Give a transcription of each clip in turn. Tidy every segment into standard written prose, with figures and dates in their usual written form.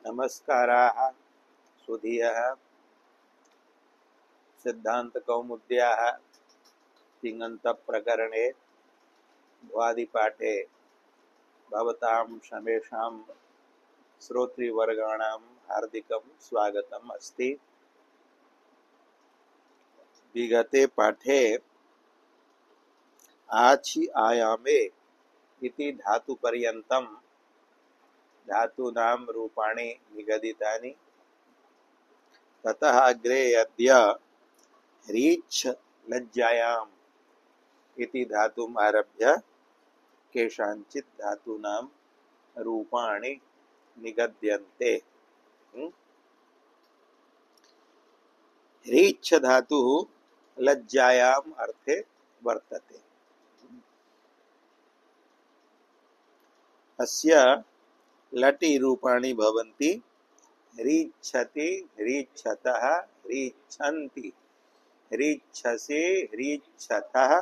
नमस्काराः सुधीयः सिद्धान्तकौमुद्याः तिङन्तप्रकरणे द्वादिपाठे भवतां समेषां श्रोतृवर्गाणां हार्दिकं स्वागतम् अस्ति। विगते पाठे आछि आयामे इति धातुपर्यन्तं धातूनां रूपाणि निगदितानि। ततः अग्रे अद्य ह्रीच्छ लज्जायाम् इति धातुम् आरभ्य केषाञ्चित् धातूनां रूपाणि निगद्यन्ते। ह्रीच्छ धातुः लज्जायाम् अर्थे वर्तते। अस्य लटि रूपाणि भवन्ति ह्रीच्छति, ह्रीच्छतः, ह्रीच्छन्ति, ह्रीच्छसि, ह्रीच्छतः,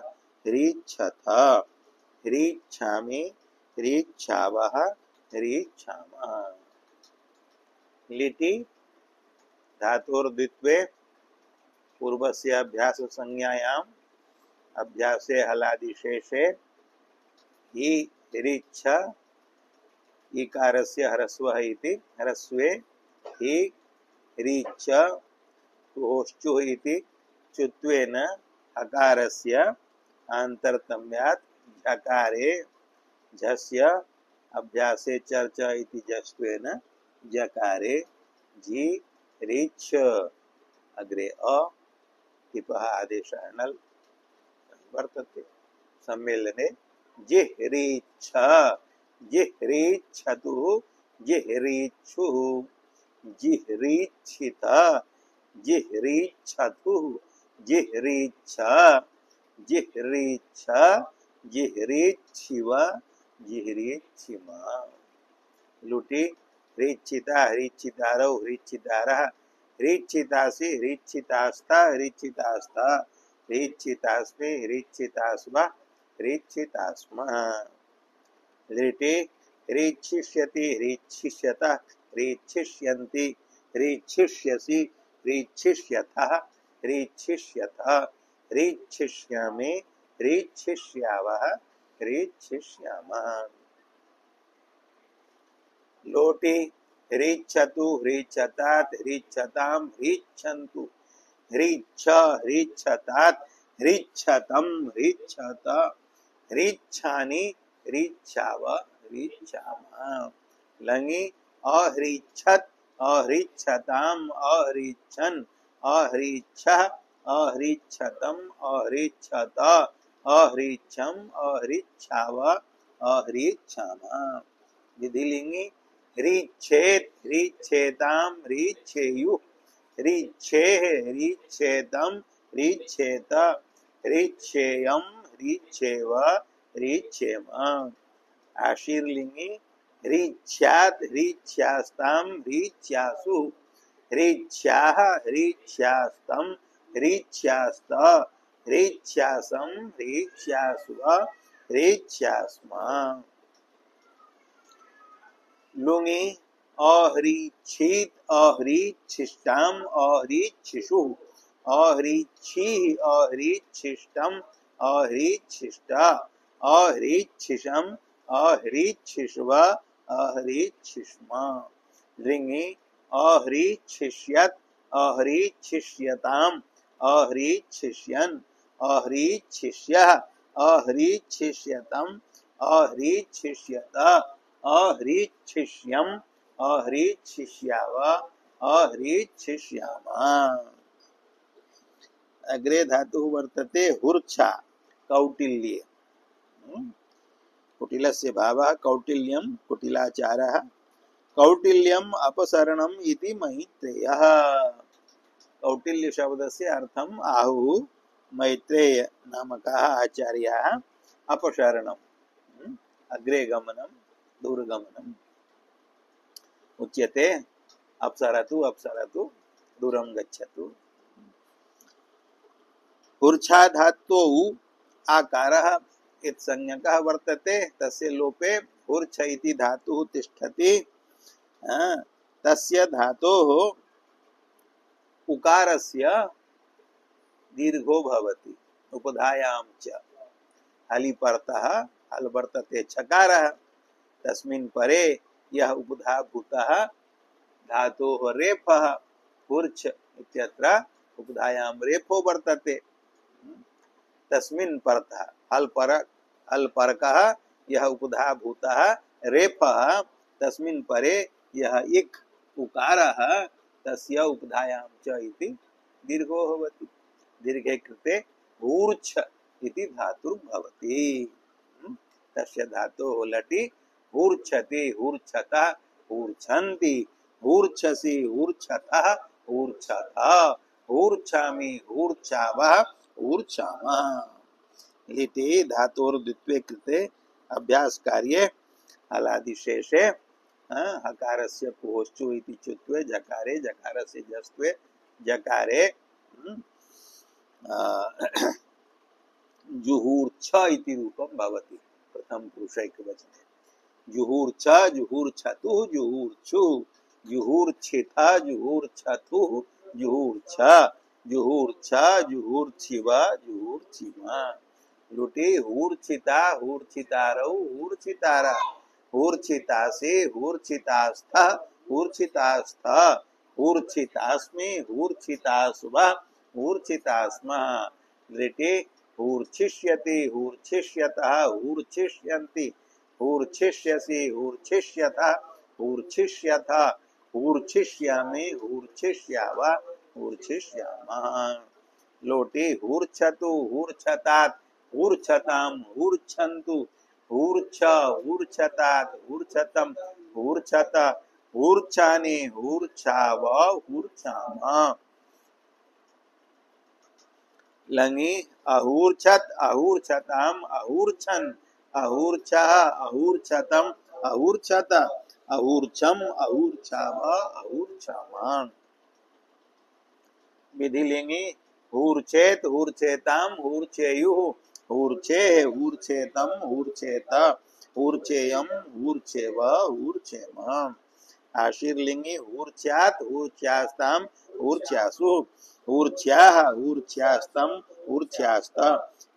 ह्रीच्छथ, ह्रीच्छामि, ह्रीच्छावः, ह्रीच्छामः। लिटि धातोर्द्वित्वे पूर्वस्य अभ्यास संज्ञायाम् अभ्यासे हलादिशेषे हि ह्रीच्छ इकारस्य ह्रस्वः इति ह्रस्वे हि ह्रीच्छ होश्चुः इति चुत्वेन हकारस्य आन्तरतम्यात् झकारे झस्य अभ्यासे चर्च इति जस्त्वेन जकारे झि ह्रीच्छ अग्रे अ टिपः आदेशः नल् वर्तते। सम्मेलने जिह्रीच्छ, जिह्रीच्छतु, जिह्रीच्छुः, जिह्रीच्छित, जिह्रीच्छतु, जिह्रीच्छ, जिह्रीच्छ, जिह्रीच्छिव, जिह्रीच्छिम। लुटि ह्रीच्छिता, ह्रीच्छितारौ, ह्रीच्छितारः, ह्रीच्छितासि, ह्रीच्छितास्ता, ह्रीच्छितास्ता, ह्रीच्छितास्मि, ह्रीच्छितास्म, ह्रीच्छितास्मः। लिटि ह्रीच्छिष्यति, ह्रीच्छिष्यतः, ह्रीच्छिष्यन्ति, ह्रीच्छिष्यसि, ह्रीच्छिष्यथः, ह्रीच्छिष्यथ, ह्रीच्छिष्यामि, ह्रीच्छिष्यावः, ह्रीच्छिष्यामः। लोटि ह्रीच्छतु, ह्रीच्छतात्, ह्रीच्छतां, ह्रीच्छन्तु, ह्रीच्छ, ह्रीच्छतात्, ह्रीच्छतं, ह्रीच्छत, ह्रीच्छानि, ह्रीच्छाव, ह्रीच्छामः। लङि अह्रीच्छत्, अह्रीच्छताम्, अह्रीच्छन्, अह्रीच्छः, अह्रीच्छतं, अह्रीच्छत, अह्रीच्छम्, अह्रीच्छाव, अह्रीच्छामः। विधिलिङ्गि ह्रीच्छेत्, ह्रीच्छेतां, ह्रीच्छेयुः, ह्रीच्छेः, ह्रीच्छेतं, ह्रीच्छेत, ह्रीच्छेयं, ह्रीच्छेव, ह्रीच्छेम। आशीर्लिङ्गि ह्रीच्छ्यात्, ह्रीच्छ्यास्तां, ह्रीच्छ्यासु, ह्रीच्छ्याः, ह्रीच्छ्यास्तं, ह्रीच्छ्यास्त, ह्रीच्छ्यासं, ह्रीच्छ्यास्व, ह्रीच्छ्यास्म। लुङि अह्रीच्छीत्, अह्रीच्छिष्टाम्, अह्रीच्छिषुः, अह्रीच्छीः, अह्रीच्छिष्टम्, अह्रीच्छिष्ट, अह्रीच्छिषम्, अह्रीच्छिष्व, अह्रीच्छिष्म। लिङि अह्रीच्छिष्यत्, अह्रीच्छिष्यताम्, अह्रीच्छिष्यन्, अह्रीच्छिष्यः, अह्रीच्छिष्यतम्, अह्रीच्छिष्यत, अह्रीच्छिष्यम्, अह्रीच्छिष्याव, अह्रीच्छिष्यामः। अग्रे धातुः वर्तते हुर्च्छा कौटिल्ये। कुटिलस्य भावः कौटिल्यं, कुटिलाचारः। कौटिल्यम् अपसरणम् इति मैत्रेयः। कौटिल्य शब्दस्य अर्थम् आहुः मैत्रेय नामकः आचार्यः। अपसरणम् अग्रे गमनम्, दूरगमनम् उच्यते। अपसरतु, अपसरतु, दूरं गच्छतु। हुर्च्छा धात्वौ आकारः इत्संज्ञकः वर्तते। तस्य लोपे हुर्च्छ इति धातुः तिष्ठति। तस्य धातोः उकारस्य दीर्घो भवति उपधायां च हलि परतः हल वर्तते छकारः तस्मिन् परे यः उपधा भूतः धातोः रेफः हुर्च इत्यत्र उपधायां रेफो वर्तते तस्मिन् परतः हल परकः यः उपधा भूतः रेफः तस्मिन् परे यः इक् उकारः तस्य उपधायां च इति दीर्घो भवति दीर्घे कृते ऊर्छ इति धातुर्भवति तस्य धातोः लटि ऊर्च्छति ऊर्च्छतः ऊर्च्छन्ति ऊर्च्छसि ऊर्च्छतः ऊर्च्छथ ऊर्च्छामि ऊर्च्छावः ऊर्च्छामः लिटि धातोर्द्वित्वे कृते अभ्यास कार्ये हलादिशेषे हकारस्य पुहोश्चु इति चुत्वे जकारे जकारस्य जस्त्वे जकारे जुहूर्छ इति रूपं भवति प्रथम पुरुषैकवचने जुहूर्छ जुहूर्छतु जुहूर्छु जुहूर्छिथ जुहूर्छतु जुहूर्छ जुहूर्छ जुहूर्छिव जुहूर्छिम लुटि हूर्छिता हूर्छितारौ हूर्छितारा हूर्छितासि हूर्छितास्थ हूर्छितास्थ हूर्छितास्मि हूर्छितास्व हूर्छितास्मः लिटि हूर्छिष्यति हूर्छिष्यतः हूर्छिष्यन्ति हूर्छिष्यसि हूर्छिष्यतः हूर्छिष्यथ हूर्छिष्यामि हूर्छिष्याव हूर्छिष्यामः लोटे हूर्छतु हूर्छतात् हूर्छताम् हूर्छन्तु हूर्छ हूर्छतात् हूर्छतम् हूर्छत हूर्छानि हूर्छाव हूर्छामः लङि अहूर्छत अहूर्छताम् अहूर्छन् अहूर्छः अहूर्छतम् अहूर्छत अहूर्छम् अहूर्छाव अहूर्छामः विधि लेंगे हूर्छेत हूर्छेताम हूर्छेयुः हूर्छेः हूर्छेतम् हूर्छेत हूर्छेयम् हूर्छेव हूर्छेम आशीर्लिंगे हूर्छ्यात् हूर्छ्यास्ताम् हूर्छ्यासु हूर्छ्याः हूर्छ्यास्तम् हूर्छ्यास्त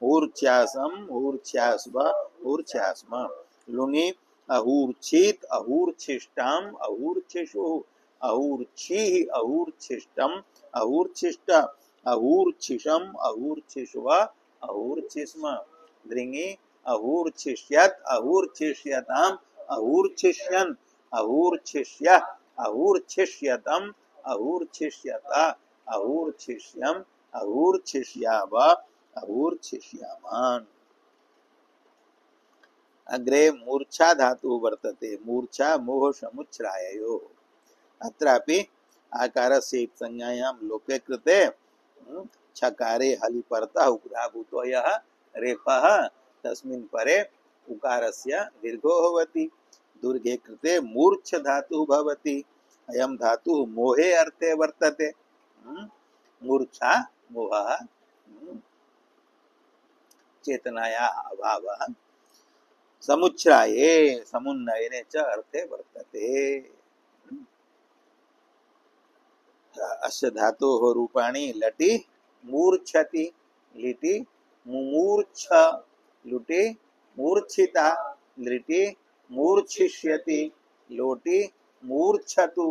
हूर्छ्यासम् हूर्छ्यास्व हूर्छ्यास्म लुङि अहूर्छित अहूर्छिष्टाम् अहूर्छिषुः अहूर्छिः अहूर्छिष्टम् अहूर्छिष्ट अहूर्छिषम् अहूर्छिष्व अहूर्छिष्म दृङि अहूर्छिष्यत् अहूर्छिष्यताम् अहूर्छिष्यन् अहूर्छिष्यः अहूर्छिष्यतम् अहूर्छिष्यत अहूर्छिष्यम् अहूर्छिष्याव अहूर्छिष्यामान् अग्रे मूर्छा धातु वर्तते मूर्छा मोह समुच्छ्राययोः अत्रापि आकारस्य संज्ञायां लोपे कृते छकारे हलि परतः उपधाभूतो यः रेफः तस्मिन् परे उकारस्य दीर्घो भवति दुर्गे कृते मूर्छ धातुः भवति अयं धातुः मोहे अर्थे वर्तते मूर्छा मोहः चेतनाया अभावः समुच्छ्राये समुन्नयने च अर्थे वर्तते अस्य धातोः रूपाणि लटि मूर्छति लिटि मुमूर्छ लुटि मूर्छिता लिटि मूर्छिष्यति लोटि मूर्छतु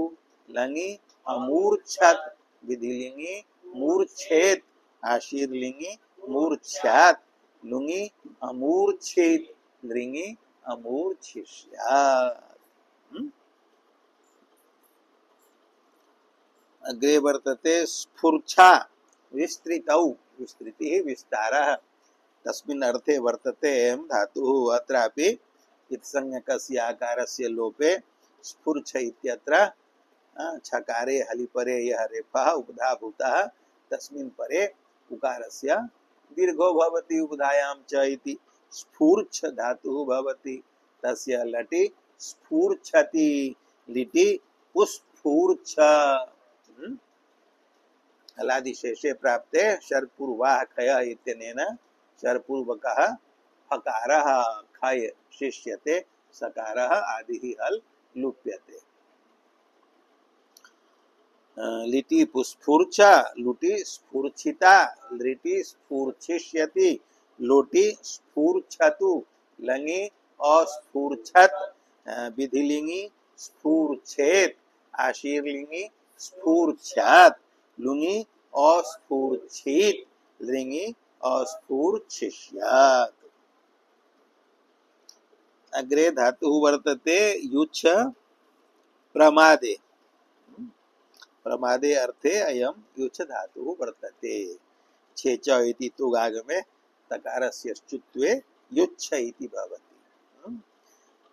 लङि अमूर्छत विधिलिंगि मूर्छेत आशीर्लिंगि मूर्छ्यात् लुङि अमूर्छित लृङि अमूर्छिष्यात् अग्रे वर्तते स्फूर्छा विस्तृतौ विस्तृतिः विस्तारः तस्मिन् अर्थे वर्तते धातुः अत्रापि इत्संज्ञकस्य आकारस्य लोपे स्फुर्छ इत्यत्र छकारे हलिपरे यः रेफः उपधाभूतः तस्मिन् परे उकारस्य दीर्घो भवति उपधायां च इति स्फूर्छ धातुः भवति तस्य लटि स्फूर्च्छति लिटि पुस्फूर्छ हलादिशेषे प्राप्ते शर्पूर्वाः खयः इत्यनेन शर्पूर्वकः हकारः खय शिष्यते सकारः आदिः हल लुप्यते लिटि पुस्फूर्चा लुटि स्फूर्छिता लिटि स्फूर्छिष्यति लोटि स्फूर्छतु लङि अस्फूर्छत विधिलिंगि स्फूर्छेत आशीर्लिंगि स्फूर्छ्यात लुङि अस्फूर्छित लिंगि अस्फूर्छिष्यात्। अग्रे धातु वर्तते युच्छ प्रमादे प्रमादे अर्थे अयं युच्छ धातुः वर्तते। छेच इति तुगागमे तकारस्य च्युत्वे युच्छ इति भवति।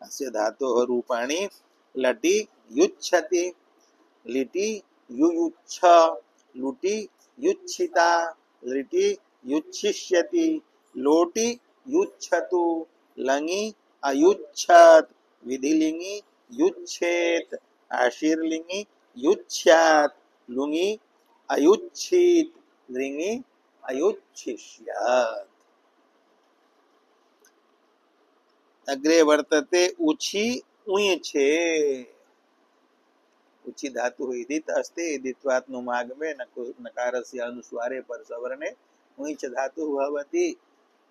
अस्य धातोः रूपाणि लटि युच्छति लिटि युयुच्छ लुटि युच्छिता लिटि युच्छिष्यति लोटि युच्छतु लङि अयुच्छत विधिलिंगि युच्छेत आशीर्लिंगि युच्छ्यात लुङि अयुच्छित लिंगि अयुच्छिष्यात्। अग्रे वर्तते उछि उञ्छे उछि धातुः इदित् अस्ति इदित्वात् नुमागमे नकारस्य अनुस्वारे परसवर्णे उञ्च धातुः भवति।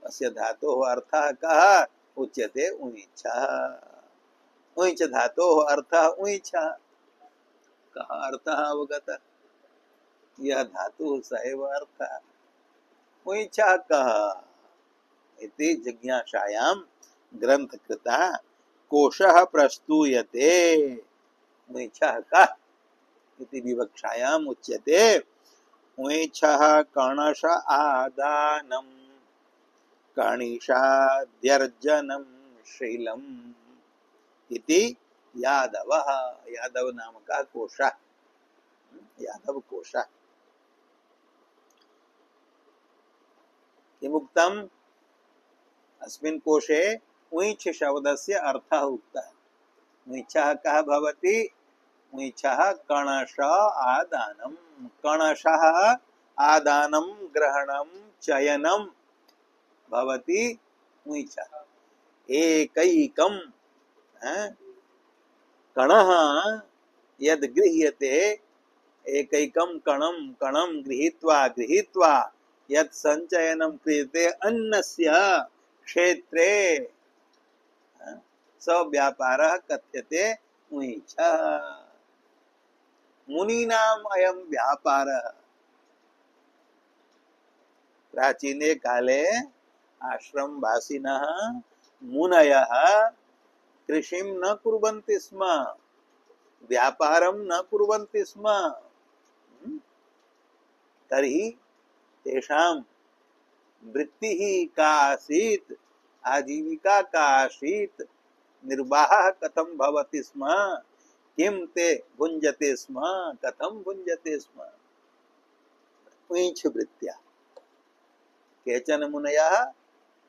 अस्य धातोः अर्थः कः उच्यते उञ्छः। उञ्च धातोः अर्थः उञ्छः। कः अर्थः अवगतः? यह धातुः स एव अर्थः। उञ्छः कः इति जिज्ञासायां ग्रन्थकृता कोशः प्रस्तूयते। उञ्छः कः इति विवक्षायाम् उच्यते उञ्छः कणश आदानं कणिशाद्यर्जनं शीलम् इति यादवः। यादव नामकः कोशः यादव कोशः। किमुक्तम्? अस्मिन् कोशे उञ्छ शब्दस्य अर्थः उक्तः। उञ्छः कः भवति? उञ्छः कणश आदानं कणशः आदानं ग्रहणं चयनं भवति उञ्छः। एकैकं कणः यद् गृह्यते एकैकं कणं कणं गृहीत्वा यत् संचयनं क्रियते अन्नस्य क्षेत्रे स व्यापारः कथ्यते उञ्छः। मुनीनाम् अयं व्यापारः। प्राचीने काले आश्रमवासिनः मुनयः कृषिं न कुर्वन्ति स्म, व्यापारं न कुर्वन्ति स्म। तर्हि तेषां वृत्तिः का आसीत्, आजीविका का आसीत्, निर्वाहः कथं भवति स्म, किं ते भुञ्जते स्म, कथं भुञ्जते स्म? उञ्छ वृत्त्या। केचन मुनयः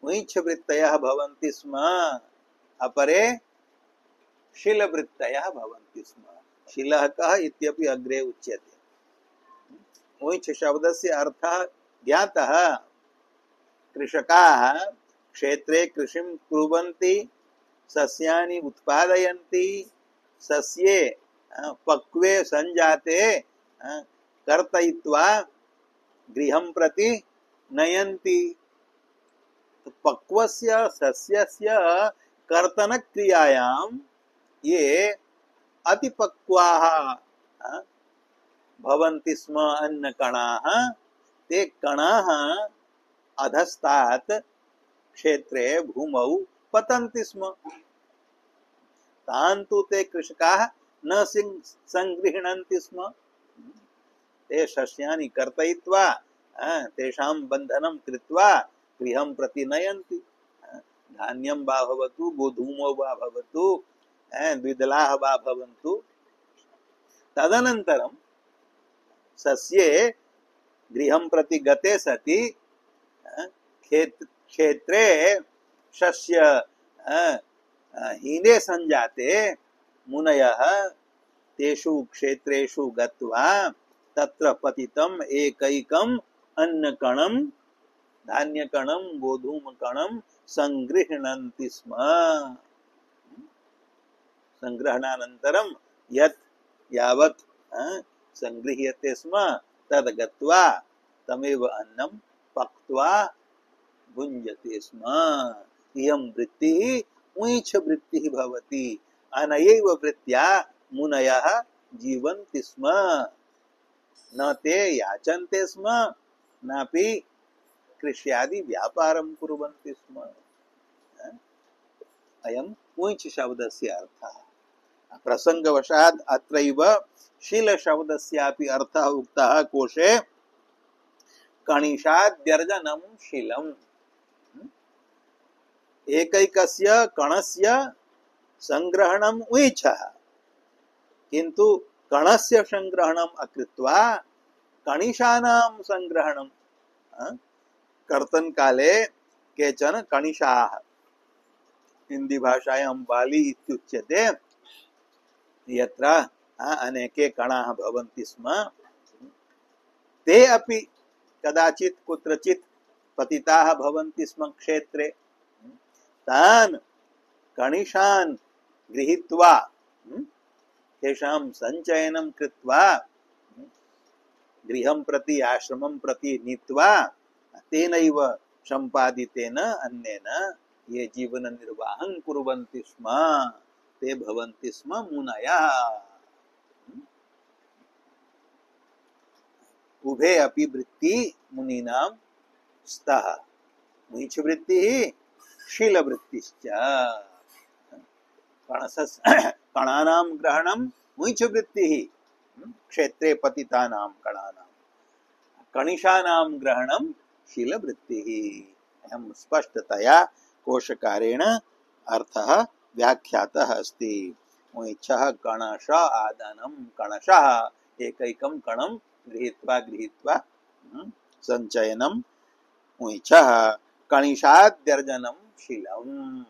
उञ्छ वृत्तयः भवन्ति स्म, अपरे शीलवृत्तयः भवन्ति स्म। शीलः कः इत्यपि अग्रे उच्यते। उञ्छ शब्दस्य अर्थः ज्ञातः। कृषकाः क्षेत्रे कृषिं कुर्वन्ति, सस्यानि उत्पादयन्ति, सस्ये पक्वे संजाते कर्तयित्वा गृहं प्रति नयन्ति। पक्वस्य सस्यस्य कर्तनक्रियायां ये अतिपक्वाः भवन्ति स्म अन्नकणाः, ते कणाः अधस्तात् क्षेत्रे भूमौ पतन्ति स्म। तान् तु ते कृषकाः न संगृह्णन्ति स्म। ते सस्यानि कर्तयित्वा तेषां बन्धनं कृत्वा गृहं प्रति नयन्ति। धान्यं वा भवतु, गोधूमो वा भवतु, द्विदलाः वा भवन्तु। तदनन्तरं सस्ये गृहं प्रति गते सति क्षेत्रे शस्य हीने संजाते मुनयः तेषु क्षेत्रेषु गत्वा तत्र पतितम् एकैकम् अन्नकणं धान्यकणं गोधूमकणं संगृह्णन्ति स्म। संग्रहणानन्तरं यत् यावत् संगृह्यते स्म तद गत्वा तमेव अन्नं पक्त्वा भुञ्जते स्म। इयं वृत्तिः ऊञ्छ वृत्तिः भवति। अनयैव वृत्त्या मुनयः जीवन्ति स्म, न ते याचन्ते स्म नापि कृष्यादि व्यापारं कुर्वन्ति स्म। अयं ऊञ्छ शब्दस्य अर्थः। प्रसंगवशात् अत्रैव शील शब्दस्यापि अर्थः उक्तः कोशे। कणिशाद्यर्जनं शीलम्। एकैकस्य कणस्य संग्रहणम् ऊञ्छः, किन्तु कणस्य संग्रहणम् अकृत्वा कणिशानां संग्रहणं कर्तन काले केचन कणिशाः, हिंदी भाषायां बाली इत्युच्यते, यत्र अनेके कणाः भवन्ति स्म, ते अपि कदाचित् कुत्रचित् पतिताः भवन्ति स्म क्षेत्रे। तान् कणिशान् गृहीत्वा तेषां सञ्चयनं कृत्वा गृहं प्रति आश्रमं प्रति नीत्वा तेनैव सम्पादितेन अन्नेन ये जीवन निर्वाहं कुर्वन्ति स्म ते भवन्ति स्म मुनयः। उभे अपि वृत्ति मुनीनां स्तः। ऊञ्छ वृत्तिः शीलवृत्तिश्च। कणानां ग्रहणं ऊञ्छ वृत्तिः, क्षेत्रे पतितानां कणानां। कणिशानां ग्रहणं शीलवृत्तिः। अयं स्पष्टतया कोशकारेण अर्थः व्याख्यातः अस्ति। ऊञ्छः कणश आदानं। कणशः एकैकं कणं गृहीत्वा सञ्चयनं ऊञ्छः। कणिशाद्यर्जनं शीलम्।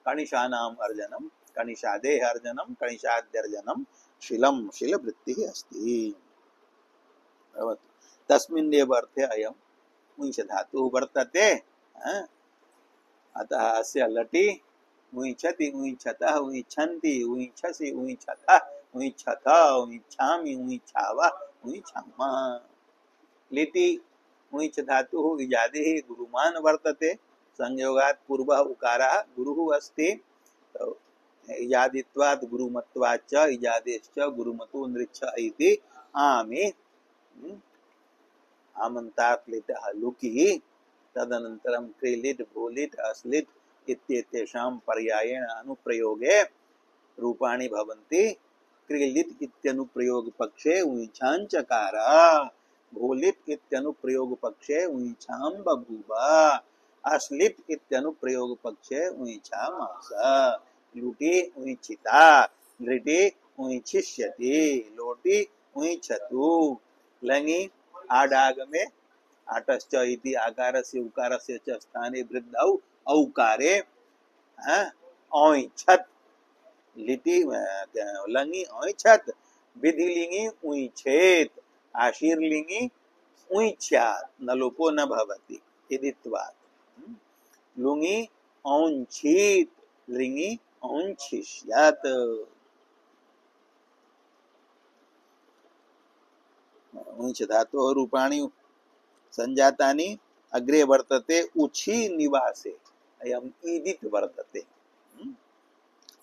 कणिशानाम् अर्जनं, कणिशादेः अर्जनं, कणिशाद्यर्जनं शीलं शीलवृत्तिः अस्ति। तस्मिन्नेव अर्थे अयम् ऊञ्छ धातुः वर्तते। अतः अस्य लटि ऊञ्छति, ऊञ्छतः, ऊञ्छन्ति, ऊञ्छसि, ऊञ्छतः, ऊञ्छथ, ऊञ्छामि, ऊञ्छावः, ऊञ्छामः। लिटि ऊञ्छ धातुः इजादिः गुरुमान् वर्तते। संयोगात् पूर्वः उकारः गुरुः अस्ति। तो इजादित्वात् गुरुमत्वाच्च इजादेश्च गुरुमतो नृच्छ इति आमि आमन्तात् लिटः लुकि। तदनन्तरं क्रीलिट् भूलिट् अस्लिट् इत्येतेषां पर्यायेण अनुप्रयोगे रूपाणि भवन्ति। क्रीलिट् इत्यनुप्रयोगपक्षे ऊञ्छाञ्चकार, भूलिट् इत्यनुप्रयोगपक्षे ऊञ्छां बभूव, अस्लिट् इत्यनुप्रयोगपक्षे ऊञ्छामास, लुटि ऊञ्छिता, लृटि ऊञ्छिष्यति, लोटि ऊञ्छतु, लङि आडागमे आटश्च इति आकारस्य उकारस्य च स्थाने वृद्धौ औकारे औञ्छत्। लिटि लङि औञ्छत्, विधिलिङि ऊञ्छेत्, आशीर्लिङि ऊञ्छ्यात्, न लोपो न भवति इदित्वात्। लुङि औञ्छीत्, लिङि औञ्छिष्यत्। ऊञ्छ धातोः रूपाणि संजातानि अग्रे वर्तते उछि निवासे। अयम् ईदित् वर्तते।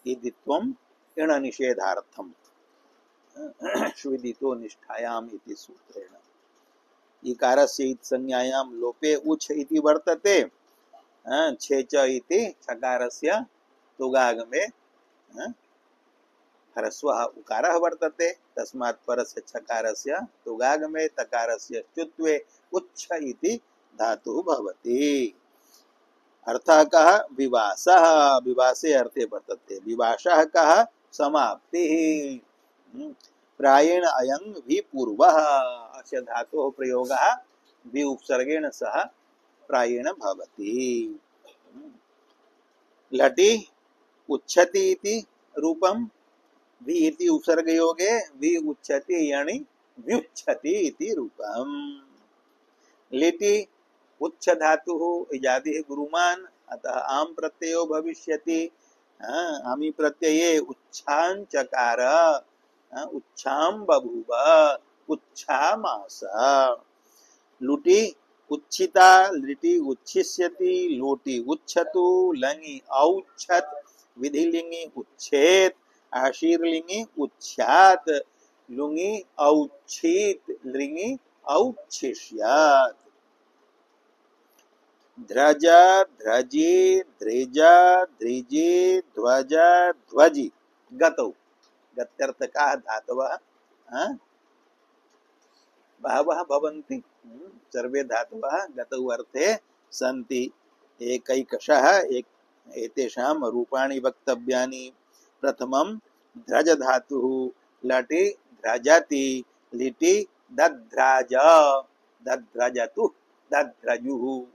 ईदित्वम् इण निषेधार्थम् श्विदितो निष्ठायाम् इति सूत्रेण। इकारस्य इत् संज्ञायां लोपे उच्छ इति वर्तते। छे च इति छकारस्य तुगागमे ह्रस्वः उकारः वर्तते। तस्मात् परस्य छकारस्य तुगागमे तकारस्य च्युत्वे उच्छ इति धातुः भवति। अर्थः कः? विवासः। विवासे अर्थे वर्तते। विवासः कः? समाप्तिः। प्रायेण अयं विपूर्वः। अस्य धातोः प्रयोगः वि उपसर्गेण सह प्रायेण भवति। लटि उच्छति इति रूपं, वि इति उपसर्गयोगे वि उच्छति यणि व्युच्छति इति रूपम्। लिटि उच्छ धातुः इजादिः गुरुमान्, अतः आम् प्रत्ययो भविष्यति। आमि प्रत्यये उच्छाञ्चकार, उच्छां बभूव, उच्छामास। लुटि उच्छिता, लिटि उच्छिष्यति, लोटि उच्छतु, लङि औच्छत, विधिलिंगि उच्छेद, आशीर्लिंगि उच्छ्यात, लुङि औच्छित, लिंगि औच्छिष्यात्। ध्रज, ध्रजी, ध्रिज, ध्रिजी, ध्वज, ध्वजि। गतौ गत्यर्थ का धातवः बहवः भवन्ति। सर्वे धातवः गतौ अर्थे सन्ति। एकैकशः एतेषां रूपाणि वक्तव्यानि। प्रथमं ध्रज धातुः। लटि ध्रजति, लिटि दध्राज, दध्रजतु, दध्रजुः।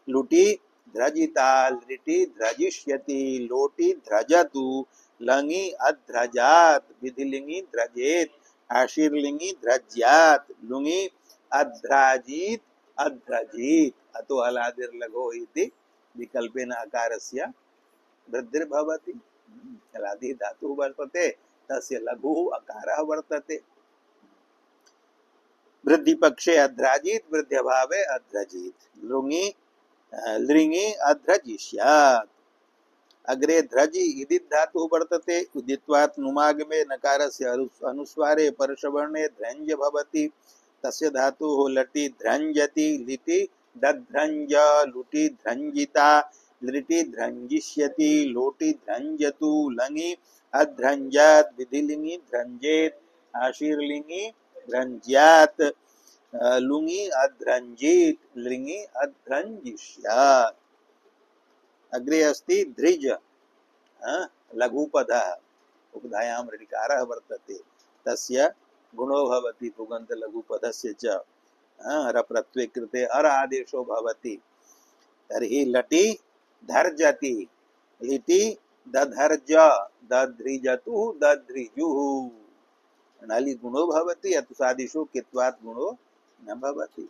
लुटि ध्रजिता, लिटि ध्रजिष्यति, लोटि ध्रजतु, लङि अध्रजात्, विधिलिंगि ध्रजेत्, आशीर्लिंगि ध्रज्यात्, लुङि अध्राजीत्, अध्रजीत्। अतो हलादिर्लघो इति विकल्पेन अकारस्य वृद्धिर्भवति। हलादि धातुः वर्तते, तस्य लघुः अकारः वर्तते। वृद्धिपक्षे अध्राजीत्, वृद्ध्यभावे अध्रजीत्। लुङि लृङि अध्रजिष्यात्। अग्रे ध्रजि इदित् धातुः वर्तते। उदित्वात् नुमागमे नकारस्य अनुस्वारे परसवर्णे ध्रञ्ज भवति। तस्य धातुः लटि ध्रञ्जति, लिटि दध्रञ्ज, लुटि ध्रञ्जिता, लिटि ध्रञ्जिष्यति, लोटि ध्रञ्जतु, लङि अध्रञ्जात्, विधिलिंगि ध्रञ्जेत्, आशीर्लिंगि ध्रञ्ज्यात्, लुङि अध्रञ्जीत्, लिङि अध्रञ्जिष्यात्। अग्रे अस्ति ध्रिज, लघुपदः, उपधायां ऋकारः वर्तते। तस्य गुणो भवति पुगन्त लघुपदस्य च। रप्रत्यये कृते अर आदेशो भवति। तर्हि लटि धर्जति, लिटि दधर्ज, दध्रिजतु, दध्रिजुः। नलि गुणो भवति, अतुसादिषु कित्वात् गुणो न भवति।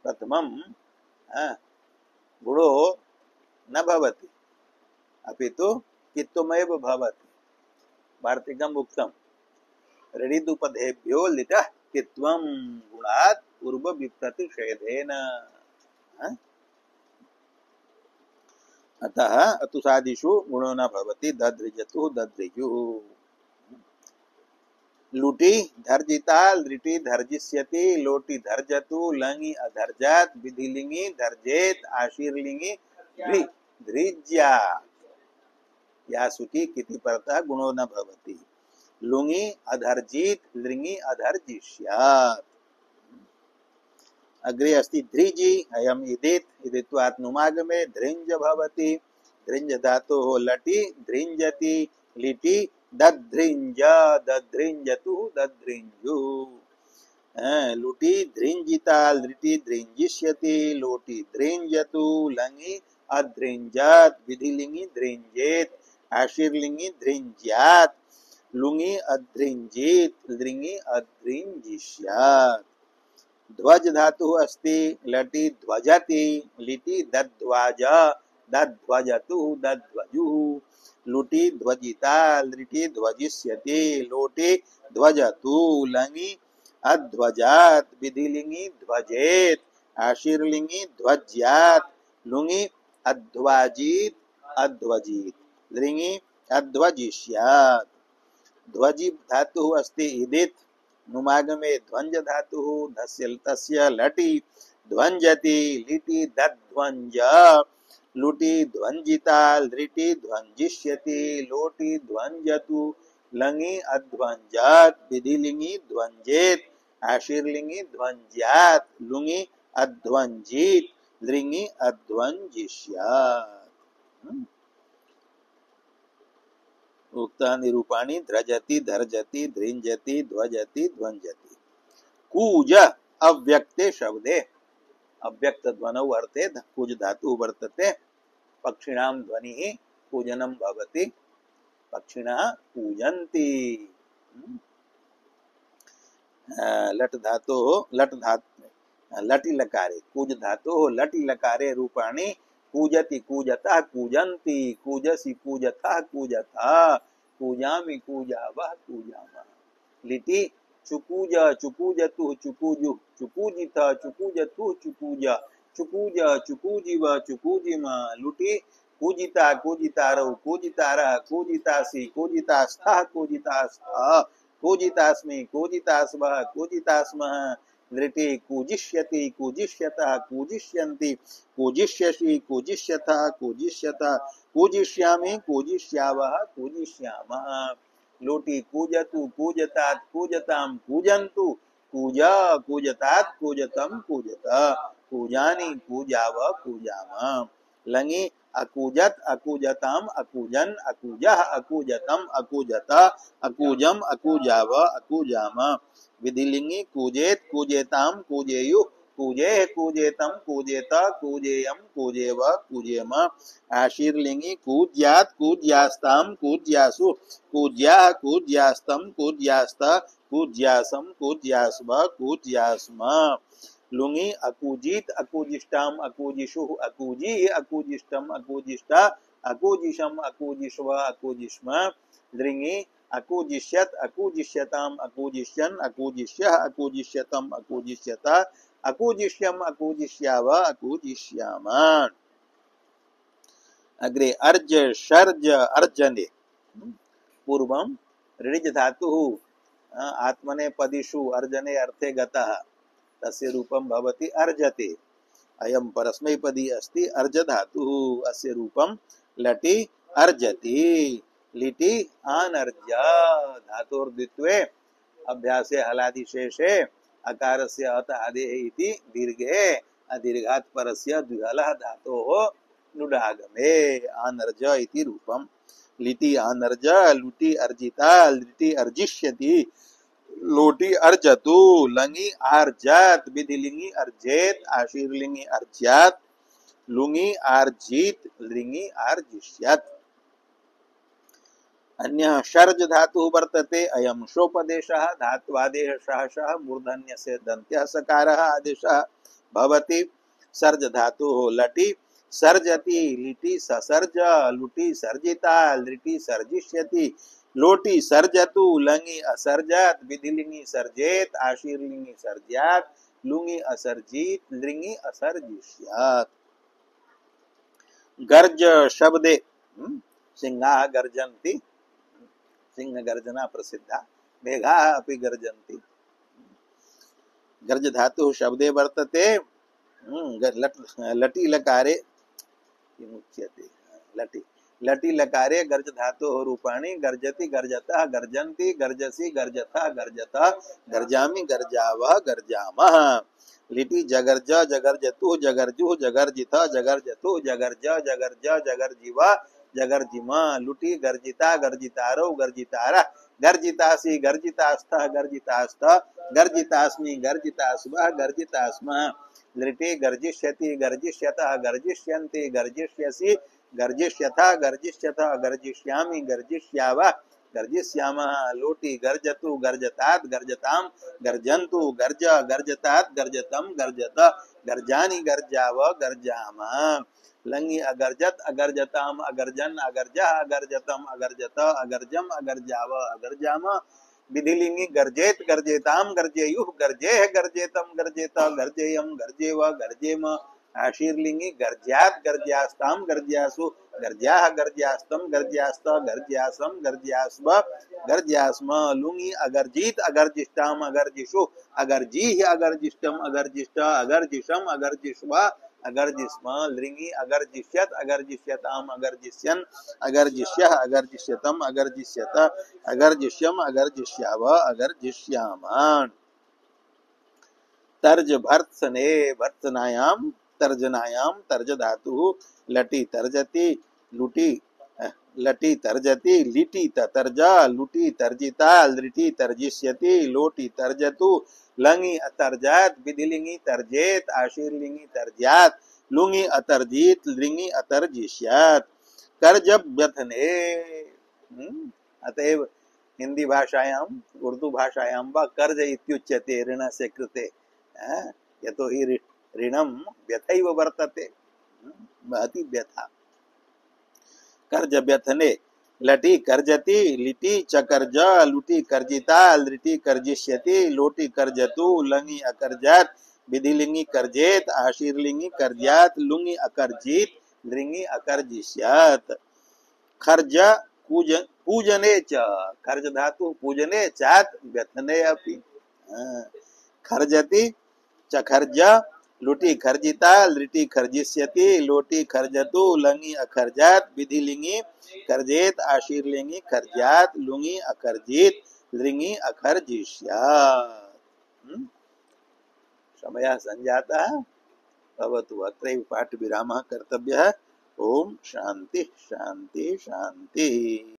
प्रथमं गुणो न भवति, अपितु कित्वमेव भवति। वार्तिकम् उक्तम् ऋडिदुपधेभ्यो लिटः कित्वं गुणात् पूर्व विप्रतिषेधेन। अतः अतुसादिषु गुणो न भवति। दध्रिजतु, दध्रिजुः। लुटि धर्जिता, लिटि धर्जिष्यति, लोटि धर्जतु, लङि अधर्जात्, विधिलिंगि धर्जेत्, आशीर्लिंगि धृज्यात्। यासुकी किति परतः गुणो न भवति। लुङि अधर्जित, लिङि अधर्जिष्यात्। अग्रे अस्ति ध्रिजि। अयम् इदित्, इदित्वात् नुमागमे धृञ्ज भवति। धृञ्ज धातोः लटि धृञ्जति, लिटि दध्रिञ्ज, दध्रिञ्जतु, दध्रिञ्जुः। लुटि धृञ्जिता, लिटि धृञ्जिष्यति, लोटि धृञ्जतु, लङि अधृञ्जात्, विधिलिंगि धृञ्जेत्, आशीर्लिंगि धृञ्ज्यात्, लुङि अधृञ्जीत्, लिङि अधृञ्जिष्यात्। ध्वज धातुः अस्ति। लटि ध्वजति, लिटि दध्वाज, दध्वजतु, दध्वजुः। लुटि ध्वजिता, लिटि ध्वजिष्यति, लोटि ध्वजतु, लङि अध्वजात्, विधिलिंगि ध्वजेत्, आशीर्लिंगि ध्वज्यात्, लुङि अध्वाजीत्, अध्वजीत्, लिङि अध्वजिष्यात्। ध्वजि धातुः अस्ति इदित्। नुमागमे ध्वंज धातुः। तस्य लटि ध्वंजति, लिटि दध्वंज, लुटि ध्वंजिता, लिटि ध्वंजिष्यति, लोटि ध्वंजतु, लङि अध्वंजात्, विधिलिंगि ध्वंजेत्, आशीर्लिंगि ध्वंज्यात्, लुङि अध्वंजीत्, लिङि अध्वंजिष्यात्। उक्तानि निरूपाणि ध्रजति, धर्जति, धृञ्जति, ध्वजति, ध्वंजति। कूज अव्यक्ते शब्दे। अव्यक्त ध्वनौ अर्थे कूज धातुः वर्तते। पक्षिणां ध्वनिः कूजनं भवति। पक्षिणः कूजन्ति। लट धातोः लटि लकारे, कूज धातोः लटि लकारे रूपाणि कूजति, कूजतः, कूजन्ति, कूजसि, कूजथः, कूजथा, कूजामि, कूजावः, कूजामः। लिटि चुकूज चुकूजतु चुकूजु चुकूजिथ चुकूजतु चुकूज चुकूज चुकूजिव चुकूजिम लुटी कूजिता कूजितारौ कूजितारः कूजितासि कूजितास्थः कूजितास्थः कूजितास्मि कूजितास्वः कूजितास्मः लृटे कूजिष्यति कूजिष्यतः कूजिष्यन्ति कूजिष्यसि कूजिष्यथः कूजिष्यतः कूजिष्यामि कूजिष्यावः कूजिष्यामः लोटी कूजतु कूजतात् कूजतां कूजन्तु कूजा कूजतात् कूजतं कूजत कूजानि कूजाव कूजाम लङि अकूजत अकूजताम अकूजन अकूजः अकूजतम अकूजत अकूजम अकूजाव अकूजाम विधिलिंगी कूजेत कूजेताम कूजेयु कूजेह कूजेतम कूजेत कूजेयम कूजेव कूजेम आशीर्लिंगी कूज्यात कूज्यास्ताम कूज्यासु कूज्याः कूज्यास्तम कूज्यास्त कूज्यासम कूज्यास्व कूज्यास्म लुंगी अकूजित अकूजिष्टाम अकूजिषु अकूजी अकूजिष्टम अकूजिष्टा अकूजिषम अकूजिष्व अकूजिष्म दृंगी अकूजिष्यत अकूजिष्यताम अकूजिष्यन अकूजिष्यः अकूजिष्यतम अकूजिष्यत अकूजिष्यम अकूजिष्याव अकूजिष्याम अग्रे अर्ज शर्ज अर्जने पूर्वं ऋज धातुः आत्मनेपदिषु अर्जने अर्थे गतः तस्य रूपं भवति अर्जते अयं परस्मैपदी अस्ति अर्ज धातुः अस्य रूपं लटि अर्जति लिटि आनर्ज धातोर्द्वित्वे अभ्यासे हलादिशेषे अकारस्य अत आदेः इति दीर्घे अदीर्घात् परस्य द्विहलः धातोः नुडागमे आनर्ज इति रूपं लिटि आनर्ज लुटि अर्जिता लिटि अर्जिष्यति लोटी अर्जतु लंगी आर्जत विधिलिंगी अर्जेत आशीर्लिंगी अर्ज्यात लुंगी आर्जित लिंगी आर्जिष्यत अन्यः शर्ज धातुः वर्तते अयं शोपदेशः धात्वादेः सहसः मूर्धन्यस्य दन्त्यः सकारः आदेशः भवति सर्ज धातुः लटि सर्जति लिटि ससर्ज लुटि सर्जिता लिटि सर्जिष्यति लोटी सर्जतु लंगी असर्जत विधिलिंगी सर्जेत आशीर्लिंगी सर्ज्यात लुंगी असर्जित लिंगी असर्जिष्यात गर्ज शब्दे सिंहाः गर्जन्ति सिंह गर्जना प्रसिद्धा मेघाः अपि गर्जन्ति गर्ज धातुः शब्दे वर्तते लटि लकारे मुच्यते लटि लटि लकारे गर्ज धातोः रूपाणि गर्जति गर्जतः गर्जन्ति गर्जसि गर्जतः गर्जतः गर्जामि गर्जावः गर्जामः लिटि जगर्ज जगर्जतुः जगर्जुः जगर्जितः जगर्जतुः जगर्ज जगर्ज जगर्जिव जगर्जिम लुटि गर्जिता गर्जितारौ गर्जितारः गर्जितासि गर्जितास्तः गर्जितास्तः गर्जितास्मि गर्जितास्वः गर्जितास्मः लिटि गर्जिष्यति गर्जिष्यतः गर्जिष्यन्ति गर्जिष्यसि गर्जिष्यथा गर्जिष्यतः गर्जिष्यामि गर्जिष्यावः गर्जिष्यामः लोटी गर्जतु गर्जतात् गर्जतां गर्जन्तु गर्ज गर्जतात् गर्जतं गर्जत गर्जानि गर्जाव गर्जामः लंगी अगर्जत अगर्जताम अगर्जन अगर्जः अगर्जतम अगर्जत अगर्जम अगर्जाव अगर्जाम विधिलिंगी गर्जेत गर्जेताम गर्जेयुः गर्जेह गर्जेतम गर्जेत गर्जेयम गर्जेव गर्जेम आशीर्लिंगी गर्ज्यात गर्ज्यास्ताम गर्ज्यासु गर्ज्याः गर्ज्यास्तम गर्ज्यास्त गर्ज्यासम गर्ज्यास्व गर्ज्यास्म लुंगी अगर्जित अगर्जिष्टाम अगर्जिषु अगर्जीः अगर्जिष्टम अगर्जिष्ट अगर्जिषम अगर्जिष्व अगर्जिस्म लिंगी अगर्जिष्यत अगर्जिष्यताम अगर्जिष्यन अगर्जिष्यः अगर्जिष्यतम अगर्जिष्यत अगर्जिष्यम अगर्जिष्याव अगर्जिष्याम तर्ज भर्त्सने भर्त्सनायां तर्जनायां तर्ज धातुः लटि तर्जति लुटि लटि तर्जति लिटि तर्ज लुटि तर्जिता लिटि तर्जिष्यति लोटि तर्जतु लंगी अतर्जत विधिलिंगी तर्जेत आशीर्लिंगी तर्ज्यात लुंगी अतर्जित लिंगी अतर्जिष्यत कर्जब व्यथने अतएव हिंदी भाषायां उर्दू भाषायां वा कर्ज इत्युच्यते ऋणस्य कृते यतो हि ऋणं व्यथैव वर्तते महती व्यथा कर्ज व्यथने लटी कर्जति लिटि चकर्ज लुटि कर्जिता लिटि कर्जिष्यति लोटि कर्जतु लंगी अकर्जत विधिलिंगी कर्जेत आशीर्लिंगी कर्ज्यात लुंगी अकर्जित लिंगी अकर्जिष्यत खर्ज पूजने च खर्ज धातु पूजने चात व्यथने अपि खर्जति चखर्ज लुटि खर्जिता लिटि खर्जिष्यति लोटि खर्जतु लंगी अखर्जात विधिलिंगी कर्जेत आशीर्लिंगी खर्जात लुंगी अखर्जित लिंगी अखर्जिष्यात् समय संजातः भवतु अत्रैव पाठ विरामः कर्तव्यः। ओम शांति शांति शांति।